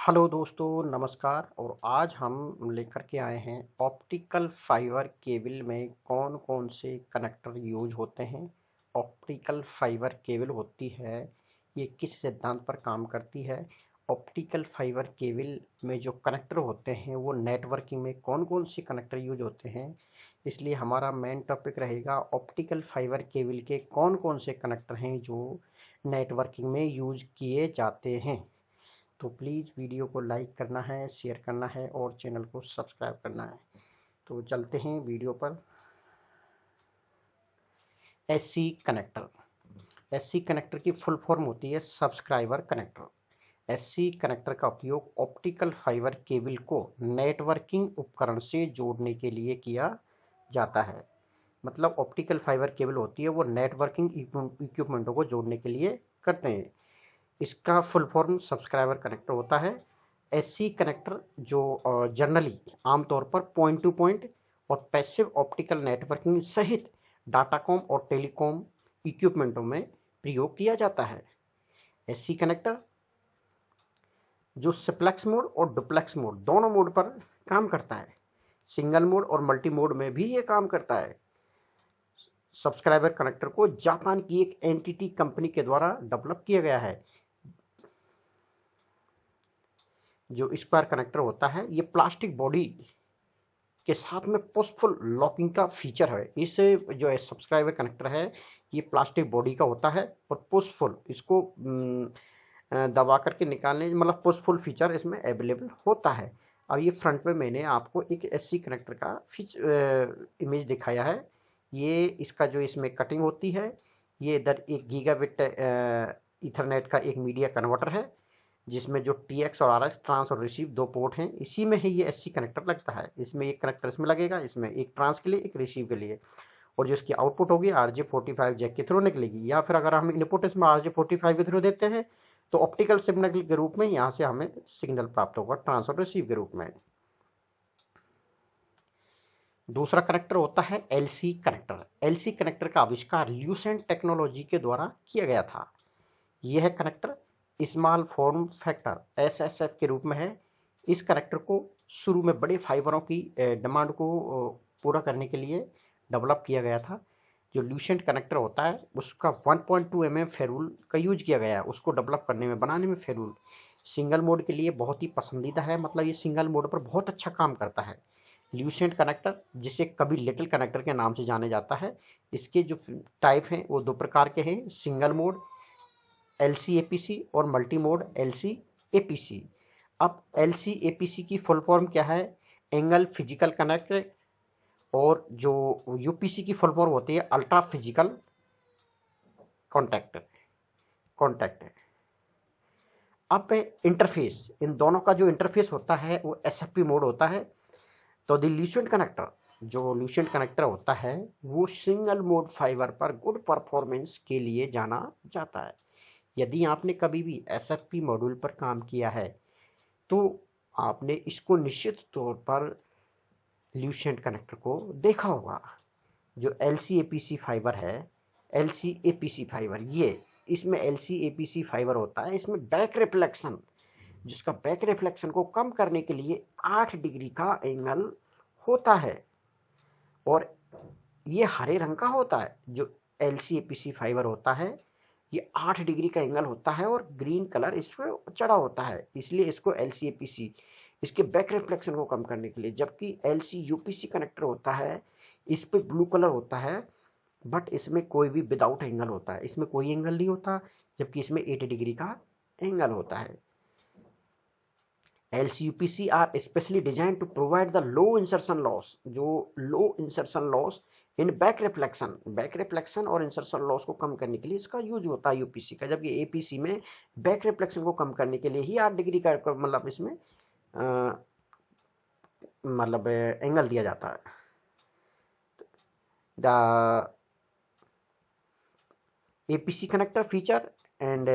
Hello दोस्तों, नमस्कार। और आज हम लेकर के आए हैं ऑप्टिकल फाइबर केबल में कौन कौन से कनेक्टर यूज होते हैं। ऑप्टिकल फाइबर केबल होती है, ये किस सिद्धांत पर काम करती है। ऑप्टिकल फाइबर केबल में जो कनेक्टर होते हैं वो नेटवर्किंग में कौन कौन से कनेक्टर यूज होते हैं। इसलिए हमारा मेन टॉपिक रहेगा ऑप्टिकल फाइबर केबल के कौन कौन से कनेक्टर हैं जो नेटवर्किंग में यूज किए जाते हैं। तो प्लीज़ वीडियो को लाइक करना है, शेयर करना है और चैनल को सब्सक्राइब करना है। तो चलते हैं वीडियो पर। SC connector. एससी कनेक्टर की फुल फॉर्म होती है सब्सक्राइबर कनेक्टर। एससी कनेक्टर का उपयोग ऑप्टिकल फाइबर केबल को नेटवर्किंग उपकरण से जोड़ने के लिए किया जाता है। मतलब ऑप्टिकल फाइबर केबल होती है वो नेटवर्किंग इक्विपमेंटों को जोड़ने के लिए करते हैं। इसका फुल फॉर्म सब्सक्राइबर कनेक्टर होता है। एससी कनेक्टर जो जनरली आमतौर पर पॉइंट टू पॉइंट और पैसिव ऑप्टिकल नेटवर्किंग सहित डाटाकॉम और टेलीकॉम इक्विपमेंटों में प्रयोग किया जाता है। एससी कनेक्टर जो सिंप्लेक्स मोड और डुप्लेक्स मोड दोनों मोड पर काम करता है। सिंगल मोड और मल्टी मोड में भी ये काम करता है। सब्सक्राइबर कनेक्टर को जापान की एक एनटीटी कंपनी के द्वारा डेवलप किया गया है। जो स्क्वायर कनेक्टर होता है ये प्लास्टिक बॉडी के साथ में पुशफुल लॉकिंग का फीचर है। इस जो है सब्सक्राइबर कनेक्टर है ये प्लास्टिक बॉडी का होता है और पुशफुल इसको दबा करके निकालने मतलब पुशफुल फीचर इसमें अवेलेबल होता है। अब ये फ्रंट में मैंने आपको एक एससी कनेक्टर का इमेज दिखाया है। ये इसका जो इसमें कटिंग होती है, ये इधर एक गीगाबिट इथरनेट का एक मीडिया कन्वर्टर है जिसमें जो TX और RX ट्रांस और रिसीव दो पोर्ट हैं, इसी में ही ये एससी कनेक्टर लगता है। इसमें एक कनेक्टर इसमें लगेगा, इसमें एक ट्रांस के लिए एक रिसीव के लिए, और जो इसकी आउटपुट होगी RJ45 जैक के थ्रू निकलेगी। या फिर अगर हम इनपुट इसमें RJ45 के थ्रू देते हैं तो ऑप्टिकल सिग्नल के रूप में यहाँ से हमें सिग्नल प्राप्त होगा ट्रांस और रिसीव के रूप में। दूसरा कनेक्टर होता है LC कनेक्टर। LC कनेक्टर का आविष्कार ल्यूसेंट टेक्नोलॉजी के द्वारा किया गया था। यह connector small form factor SSF के रूप में है। इस कनेक्टर को शुरू में बड़े फाइबरों की डिमांड को पूरा करने के लिए डेवलप किया गया था। जो ल्यूसेंट कनेक्टर होता है उसका 1.2 mm फेरूल का यूज किया गया है उसको डेवलप करने में, बनाने में। फेरूल सिंगल मोड के लिए बहुत ही पसंदीदा है, मतलब ये सिंगल मोड पर बहुत अच्छा काम करता है। ल्यूसेंट कनेक्टर जिसे कभी लिटिल कनेक्टर के नाम से जाने जाता है। इसके जो टाइप हैं वो दो प्रकार के हैं, सिंगल मोड LC-APC और मल्टी मोड LC-APC। अब LC-APC की फुल फॉर्म क्या है? Angle physical connect. और जो UPC की फुल फॉर्म होती है अल्ट्रा फिजिकल कॉन्टैक्ट कॉन्टैक्ट। अब इंटरफेस, इन दोनों का जो इंटरफेस होता है वो SFP मोड होता है। तो द ल्यूसेंट कनेक्टर, जो ल्यूसेंट कनेक्टर होता है वो सिंगल मोड फाइबर पर गुड परफॉर्मेंस के लिए जाना जाता है। यदि आपने कभी भी SFP मॉड्यूल पर काम किया है तो आपने इसको निश्चित तौर पर ल्यूसेंट कनेक्टर को देखा होगा। जो LC-APC फाइबर है, LC-APC फाइबर, ये इसमें LC-APC फाइबर होता है, इसमें बैक रिफ्लेक्शन, जिसका बैक रिफ्लेक्शन को कम करने के लिए 8 डिग्री का एंगल होता है और ये हरे रंग का होता है। जो LC-APC फाइबर होता है ये 8 डिग्री का एंगल होता है और ग्रीन कलर इस पर चढ़ा होता है, इसलिए इसको LC-APC, इसके बैक रिफ्लेक्शन को कम करने के लिए। जबकि LC-UPC कनेक्टर होता है इस पे ब्लू कलर होता है, बट इसमें कोई भी विदाउट एंगल होता है, इसमें कोई एंगल नहीं होता, जबकि इसमें 80 डिग्री का एंगल होता है। LC-UPC are specially design to provide the low insertion loss, जो low insertion loss in back reflection और इंसर्शन लॉस को कम करने के लिए इसका यूज होता है UPC का। जबकि APC में बैक रिफ्लेक्शन को कम करने के लिए ही 8 डिग्री का मतलब इसमें मतलब एंगल दिया जाता है। The APC connector feature and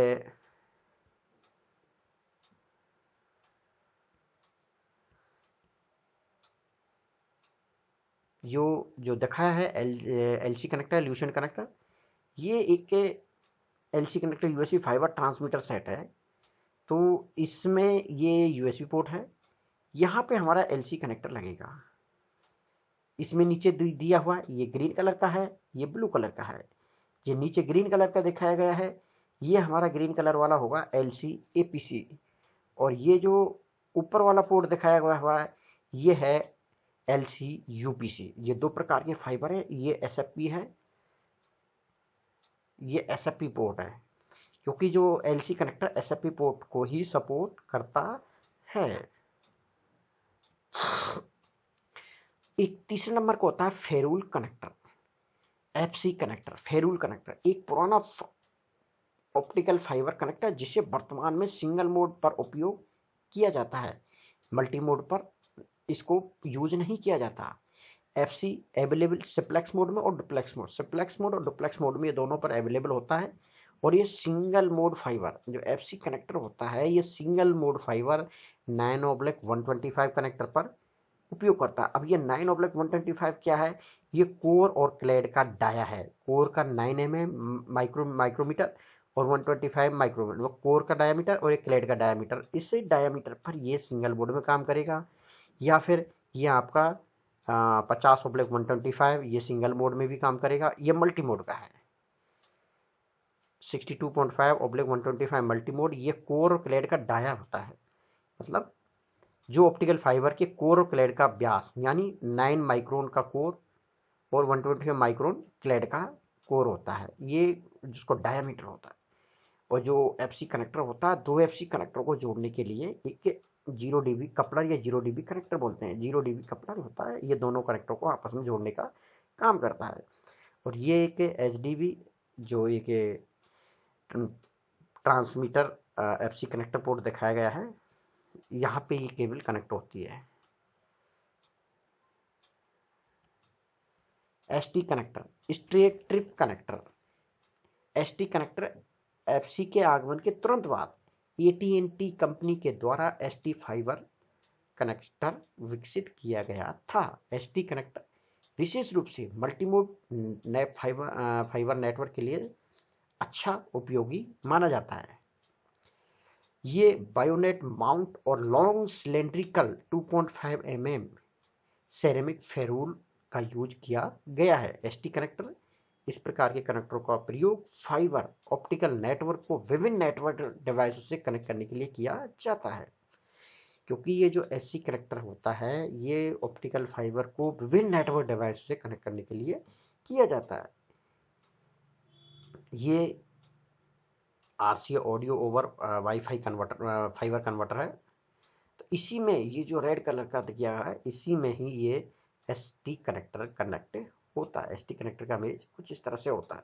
जो दिखाया है LC कनेक्टर, ल्यूसेंट कनेक्टर, ये एक LC connector USB fibre transmitter set है तो इसमें ये यूएसबी पोर्ट है, यहाँ पे हमारा एलसी कनेक्टर लगेगा। इसमें नीचे दिया हुआ ये ग्रीन कलर का है, ये ब्लू कलर का है। ये नीचे ग्रीन कलर का दिखाया गया है, ये हमारा ग्रीन कलर वाला होगा एलसी एपीसी, और ये जो ऊपर वाला पोर्ट दिखाया गया हुआ है ये है एलसी यूपीसी। ये दो प्रकार के फाइबर है, ये एसएफपी है, ये एसएफपी पोर्ट है, क्योंकि जो एलसी कनेक्टर एसएफपी पोर्ट को ही सपोर्ट करता है। एक तीसरे नंबर को होता है ferrule connector, FC connector. Ferrule connector एक पुराना ऑप्टिकल फाइबर कनेक्टर जिसे वर्तमान में सिंगल मोड पर उपयोग किया जाता है, मल्टी मोड पर इसको यूज नहीं किया जाता। एफसी अवेलेबल सिप्लेक्स मोड में और डुप्लेक्स मोड, सिप्लेक्स मोड और डुप्लेक्स मोड में ये दोनों पर अवेलेबल होता है। और ये सिंगल मोड फाइबर जो एफसी कनेक्टर होता है ये सिंगल मोड फाइबर 9/125 कनेक्टर पर उपयोग करता है। अब ये 9/125 क्या है, ये कोर और क्लेड का डाया है। कोर का 9 mm माइक्रोमीटर और 125 माइक्रोमीटर, वो कोर का डायामीटर और एक क्लेड का डायामीटर। इसी डायामीटर पर ये सिंगल मोड में काम करेगा, या फिर ये आपका 50/125 ये सिंगल मोड में भी काम करेगा। ये मल्टी मोड का है 62.5/125 मल्टी मोड। ये कोर और क्लेड का डाया होता है, मतलब जो ऑप्टिकल फाइबर के कोर और क्लेड का व्यास, यानी 9 माइक्रोन का कोर और 125 माइक्रोन क्लेड का कोर होता है, ये जिसको डायामीटर होता है। और जो एफसी कनेक्टर होता है, दो एफसी कनेक्टर को जोड़ने के लिए एक 0 dB कपलर या 0 dB कनेक्टर बोलते हैं, 0 dB कपलर होता है, ये दोनों कनेक्टर को आपस में जोड़ने का काम करता है। और ये एक HDB जो एक ट्रांसमीटर एफसी कनेक्टर पोर्ट दिखाया गया है, यहाँ पे ये केबल कनेक्ट होती है। ST connector, straight trip connector. ST connector FC के आगमन के तुरंत बाद AT&T कंपनी के द्वारा एसटी फाइबर कनेक्टर विकसित किया गया था। एसटी कनेक्टर विशेष रूप से मल्टीमोड फाइबर नेटवर्क के लिए अच्छा उपयोगी माना जाता है। ये बायोनेट माउंट और long cylindrical 2.5 mm ceramic ferrule का यूज किया गया है। एसटी कनेक्टर, इस प्रकार के कनेक्टरों का प्रयोग फाइबर ऑप्टिकल नेटवर्क को विभिन्न नेटवर्क डिवाइसों से कनेक्ट करने के लिए किया जाता है। क्योंकि ये जो एससी कनेक्टर होता है ये ऑप्टिकल फाइबर को विभिन्न नेटवर्क डिवाइसों से कनेक्ट करने के लिए किया जाता है। ये RCA audio over wifi converter fibre converter है। तो इसी में ये जो रेड कलर का दिया है इसी में ही ये एसटी कनेक्टर कनेक्ट होता है। एसटी कनेक्टर का इमेज कुछ इस तरह से होता है।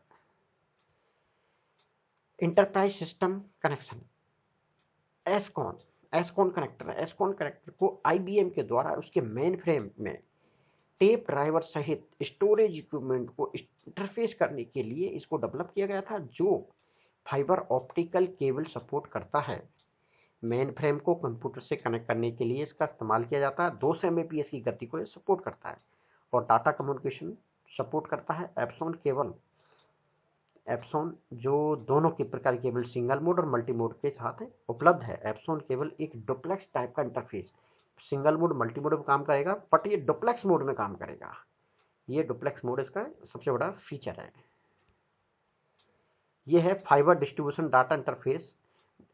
Enterprise system connection, ESCON, ESCON connector. ESCON connector को आईबीएम के द्वारा उसके मेन फ्रेम में टेप ड्राइवर सहित स्टोरेज इक्विपमेंट को इंटरफेस करने के लिए इसको डेवलप किया गया था, जो फाइबर ऑप्टिकल केबल सपोर्ट करता है। मेन फ्रेम को कंप्यूटर से कनेक्ट करने के लिए इसका इस्तेमाल किया जाता है। 200 Mbps की गति को ये सपोर्ट करता है और डाटा कम्युनिकेशन सपोर्ट करता है। एप्सॉन केबल, एप्सॉन जो दोनों के प्रकार केबल सिंगल मोड और मल्टी मोड के साथ उपलब्ध है। एप्सॉन केबल एक डुप्लेक्स टाइप का interface, single mode multi mode में काम करेगा बट ये डुप्लेक्स मोड में काम करेगा। ये डुप्लेक्स मोड इसका सबसे बड़ा फीचर है। ये है fibre distribution data interface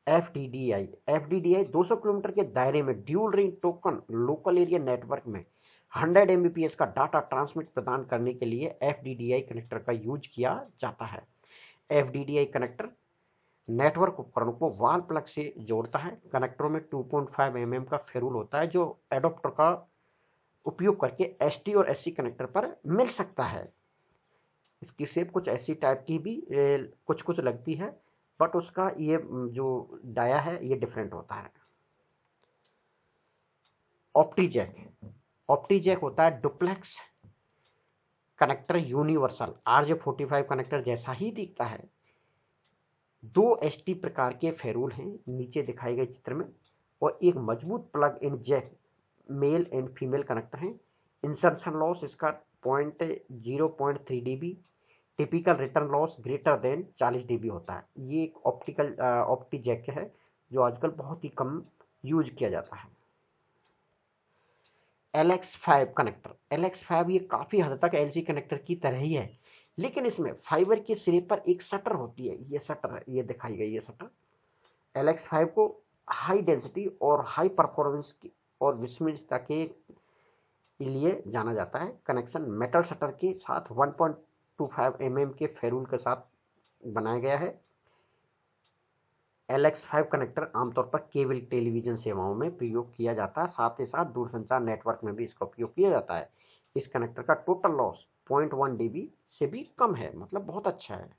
FDDI। FDDI 200 kilometre के दायरे में dual range token local area network में 100 Mbps का डाटा ट्रांसमिट प्रदान करने के लिए FDDI कनेक्टर का यूज किया जाता है। FDDI कनेक्टर नेटवर्क उपकरणों को वाल प्लग से जोड़ता है। कनेक्टरों में 2.5 mm का फेरूल होता है जो एडोप्टर का उपयोग करके ST और SC कनेक्टर पर मिल सकता है। इसकी शेप कुछ ऐसी टाइप की भी कुछ कुछ लगती है, बट उसका ये जो डाया है ये डिफरेंट होता है। ऑप्टीजैक, ऑप्टीजैक होता है duplex connector universal, RJ45 connector जैसा ही दिखता है। 2 ST प्रकार के फेरूल हैं नीचे दिखाए गए चित्र में, और एक मजबूत plug in jack male and female connector हैं। इंसर्शन लॉस इसका 0.3 dB, typical return loss greater than 40 dB होता है। ये एक ऑप्टी जैक है जो आजकल बहुत ही कम यूज किया जाता है। LX5 कनेक्टर, LX5 ये काफी हद तक LC कनेक्टर की तरह ही है, लेकिन इसमें फाइबर के सिरे पर एक शटर होती है। ये शटर है, ये दिखाई गई ये शटर। LX5 को हाई डेंसिटी और हाई परफॉर्मेंस की और विश्वसनीयता के लिए जाना जाता है। कनेक्शन मेटल शटर के साथ 1.25 mm के फेरूल के साथ बनाया गया है। LX5 कनेक्टर आमतौर पर केबल टेलीविजन सेवाओं में प्रयोग किया जाता है, साथ ही साथ दूरसंचार नेटवर्क में भी इसका उपयोग किया जाता है। इस कनेक्टर का टोटल लॉस 0.1 dB से भी कम है, मतलब बहुत अच्छा है।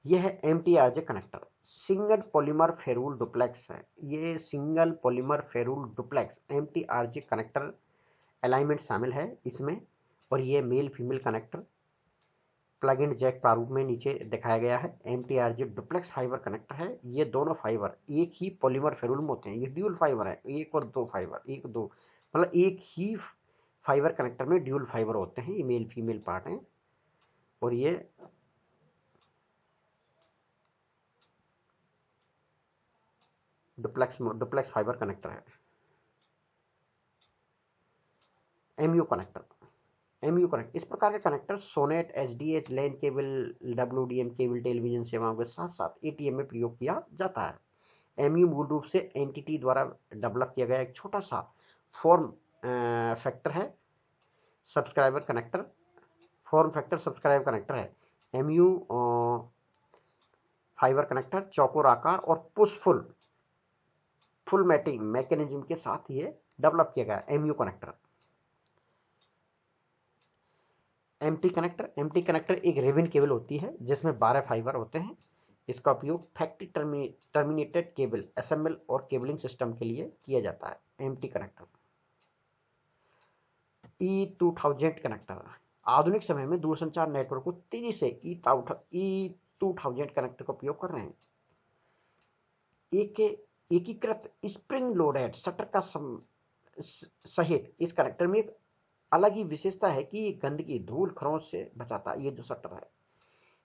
यह है MTRJ connector, single polymer ferrule duplex है। ये single polymer ferrule duplex MTRJ connector alignment शामिल है इसमें, और ये male female connector plug in jack प्रारूप में नीचे दिखाया गया है। MTRJ डुप्लेक्स फाइबर कनेक्टर है। ये दोनों फाइबर एक ही पॉलीमर फेरूल में होते हैं। ये ड्यूल फाइबर है, एक और दो फाइबर, एक दो मतलब एक ही फाइबर कनेक्टर में ड्यूल फाइबर होते हैं। ये मेल फीमेल पार्ट हैं, और ये डुप्लेक्स फाइबर कनेक्टर है। MU कनेक्टर, MU कनेक्ट, इस प्रकार के connector SONET, SDH, LAN cable, WDM cable television सेवाओं के साथ साथ ATM में प्रयोग किया जाता है। MU मूल रूप से NTT द्वारा डेवलप किया गया एक छोटा सा फॉर्म फैक्टर है, subscriber connector, form factor subscribe connector है। MU फाइबर कनेक्टर चौकोर आकार और पुश फुल मैटिंग मैकेनिज्म के साथ ये डेवलप किया गया MU कनेक्टर। एमटी कनेक्टर एक रिबन केबल होती है जिसमें 12 फाइबर होते हैं। इसका उपयोग फैक्ट्री टर्मिनेटेड केबल, SML और केबलिंग सिस्टम के लिए किया जाता है। MT connector. E2000 कनेक्टर, आधुनिक समय में दूरसंचार नेटवर्क को तेजी से E2000 कनेक्टर का उपयोग कर रहे हैं। एकीकृत स्प्रिंग लोडेड शटर का सहित इस कनेक्टर में एक अलग ही विशेषता है कि ये गंदगी, धूल, खरोंच से बचाता है। ये जो शटर है,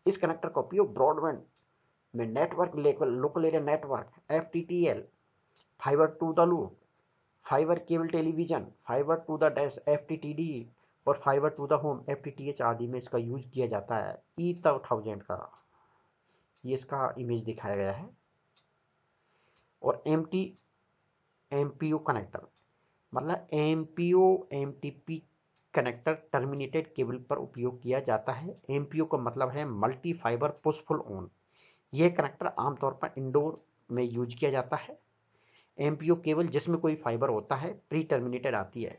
इस कनेक्टर का उपयोग ब्रॉडबैंड में network local area network, FTTL, fibre to the loop, fibre cable television, fibre to the desk, FTTD और fibre to the home, FTTH आदि में इसका यूज किया जाता है। E2000 का ये इसका इमेज दिखाया गया है। और MPO कनेक्टर, मतलब MPO MTP connector terminated cable पर उपयोग किया जाता है। MPO का मतलब है multi fibre push pull on. यह कनेक्टर आमतौर पर इंडोर में यूज किया जाता है। MPO केबल जिसमें कोई फाइबर होता है प्री टर्मिनेटेड आती है।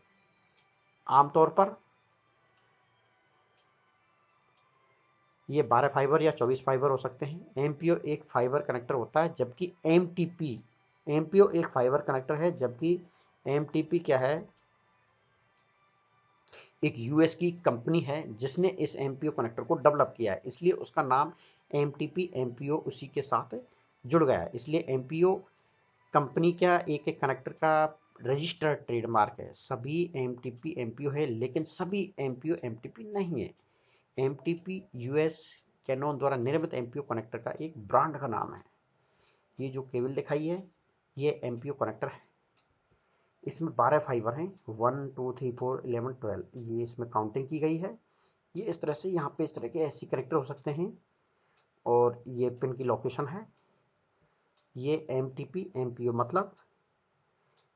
आमतौर पर ये 12 फाइबर या 24 फाइबर हो सकते हैं। MPO एक फाइबर कनेक्टर होता है, जबकि MPO एक फाइबर कनेक्टर है, जबकि MTP क्या है, एक US की कंपनी है जिसने इस MPO कनेक्टर को डेवलप किया है, इसलिए उसका नाम MTP MPO उसी के साथ जुड़ गया है। इसलिए MPO कंपनी का एक एक कनेक्टर का रजिस्टर्ड ट्रेडमार्क है। सभी MTP MPO है, लेकिन सभी MPO MTP नहीं है। MTP US कैनन द्वारा निर्मित MPO कनेक्टर का एक ब्रांड का नाम है। ये जो केबल दिखाई है ये MPO कनेक्टर है। इसमें 12 फाइबर हैं, 1 2 3 4 11 12, ये इसमें काउंटिंग की गई है। ये इस तरह से यहाँ पे इस तरह के ऐसी कनेक्टर हो सकते हैं, और ये पिन की लोकेशन है। ये MTP MPO मतलब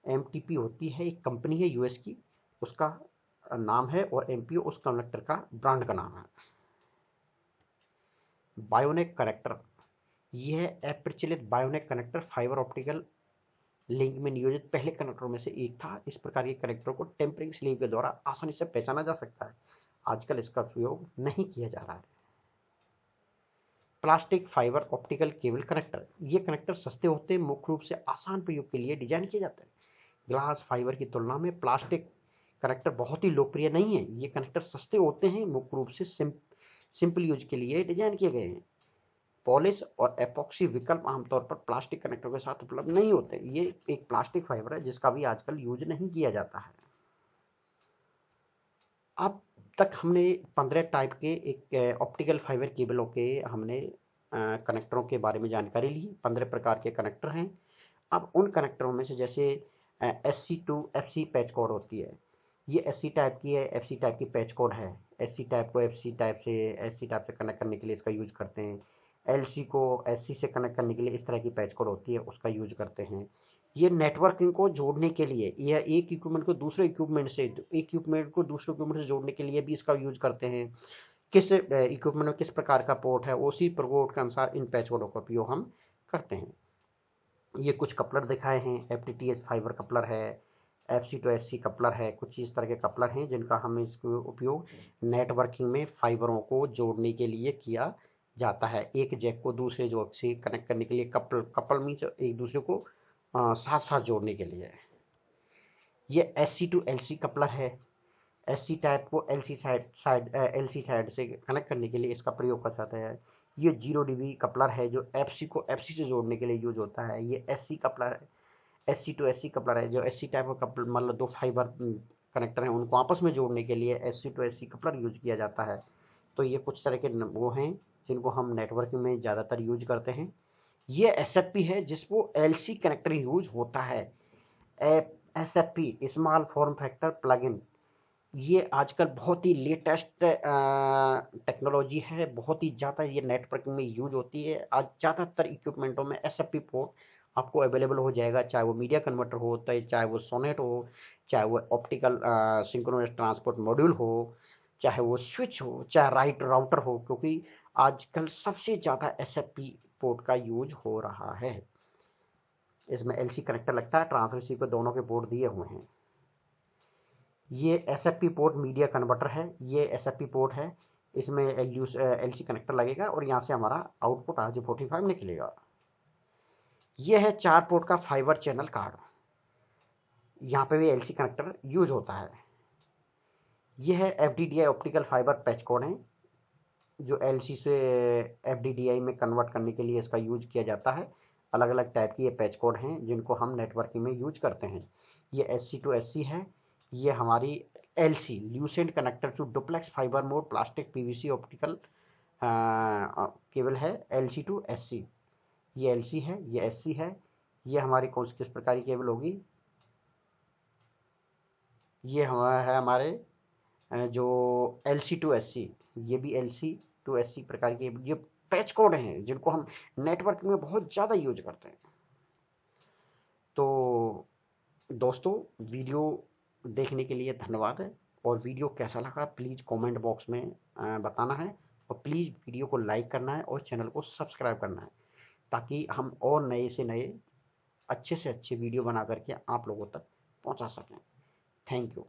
MTP होती है एक कंपनी है US की, उसका नाम है, और MPO उस कनेक्टर का ब्रांड का नाम है। बायोनेक कनेक्टर, यह है अप्रचलित बायोनेक कनेक्टर फाइबर ऑप्टिकल लिंक में नियोजित पहले कनेक्टरों में से एक था। इस प्रकार के कनेक्टरों को टेम्परिंग स्लीव के द्वारा आसानी से पहचाना जा सकता है। आजकल इसका उपयोग नहीं किया जा रहा है। Plastic fibre optical cable connector, ये कनेक्टर सस्ते होते हैं, मुख्य रूप से आसान प्रयोग के लिए डिजाइन किए जाते हैं। ग्लास फाइबर की तुलना में प्लास्टिक कनेक्टर बहुत ही लोकप्रिय नहीं है। ये कनेक्टर सस्ते होते हैं, मुख्य रूप से सिंपल यूज के लिए डिजाइन किए गए हैं। पॉलिश और एपॉक्सी विकल्प आमतौर पर प्लास्टिक कनेक्टर के साथ उपलब्ध नहीं होते। ये एक प्लास्टिक फाइबर है जिसका भी आजकल यूज नहीं किया जाता है। अब तक हमने 15 टाइप के एक ऑप्टिकल फाइबर केबलों के हमने कनेक्टरों के बारे में जानकारी ली। 15 प्रकार के कनेक्टर हैं। अब उन कनेक्टरों में से जैसे SC to FC patch code होती है, ये SC टाइप की है, FC टाइप की पैच कोड है। SC टाइप को FC टाइप से कनेक्ट करने के लिए इसका यूज करते हैं। LC को SC से कनेक्ट करने के लिए इस तरह की पैच कोड होती है, उसका यूज करते हैं। ये नेटवर्किंग को जोड़ने के लिए या एक इक्विपमेंट को दूसरे इक्विपमेंट से जोड़ने के लिए भी इसका यूज करते हैं। किस इक्विपमेंट में किस प्रकार का पोर्ट है, उसी पोर्ट के अनुसार इन पैच कोडों का उपयोग हम करते हैं। ये कुछ कपलर दिखाए हैं। FTTH फाइबर कपलर है, FC to SC कपलर है, कुछ इस तरह के कपलर हैं जिनका हम इसको उपयोग नेटवर्किंग में फाइबरों को जोड़ने के लिए किया जाता है। एक जैक को दूसरे जैक से कनेक्ट करने के लिए कपल मीन्स एक दूसरे को साथ साथ जोड़ने के लिए। ये SC to LC कपलर है। SC टाइप को LC साइड से कनेक्ट करने के लिए इसका प्रयोग कर जाता है। ये 0 dB कपलर है जो FC को FC से जोड़ने के लिए यूज होता है। ये SC कपलर है, SC to SC कपलर है जो SC टाइप का कपलर, मतलब 2 फाइबर कनेक्टर हैं उनको आपस में जोड़ने के लिए SC to SC coupler use किया जाता है। तो ये कुछ तरह के वो हैं जिनको हम नेटवर्किंग में ज़्यादातर यूज करते हैं। ये SFP है जिसको LC कनेक्टर यूज होता है। SFP small form factor plug in, ये आजकल बहुत ही लेटेस्ट टेक्नोलॉजी है, बहुत ही ज़्यादा ये नेटवर्किंग में यूज होती है। आज ज़्यादातर इक्विपमेंटों में SFP पोर्ट आपको अवेलेबल हो जाएगा, चाहे वो मीडिया कन्वर्टर हो, चाहे वो सोनेट हो, चाहे वो ऑप्टिकल सिंक्रोनस ट्रांसपोर्ट मॉड्यूल हो, चाहे वो स्विच हो, चाहे राउटर हो, क्योंकि आजकल सबसे ज़्यादा SFP पोर्ट का यूज हो रहा है। इसमें LC कनेक्टर लगता है, ट्रांसरिसीवर को दोनों के पोर्ट दिए हुए हैं। ये SFP पोर्ट मीडिया कन्वर्टर है, ये SFP पोर्ट है, इसमें LC कनेक्टर लगेगा और यहाँ से हमारा आउटपुट RJ45 निकलेगा। ये है 4 पोर्ट का फाइबर चैनल कार्ड, यहाँ पे भी LC कनेक्टर यूज होता है। ये है FDDI optical fibre patch code है जो LC से FDDI में कन्वर्ट करने के लिए इसका यूज किया जाता है। अलग अलग टाइप की ये पैच कोड हैं जिनको हम नेटवर्किंग में यूज करते हैं। ये SC to SC है। ये हमारी LC Lucent connector to duplex fibre mode plastic PVC optical cable है, LC to SC। ये LC है, ये SC है। ये हमारी किस प्रकार की केबल होगी, ये है हमारे जो LC to SC, ये भी LC to SC प्रकार के ये पैच कोड हैं जिनको हम नेटवर्क में बहुत ज़्यादा यूज करते हैं। तो दोस्तों, वीडियो देखने के लिए धन्यवाद है, और वीडियो कैसा लगा प्लीज़ कमेंट बॉक्स में बताना है, और प्लीज़ वीडियो को लाइक करना है और चैनल को सब्सक्राइब करना है, ताकि हम और नए से नए अच्छे से अच्छे वीडियो बना करके आप लोगों तक पहुंचा सकें। Thank you.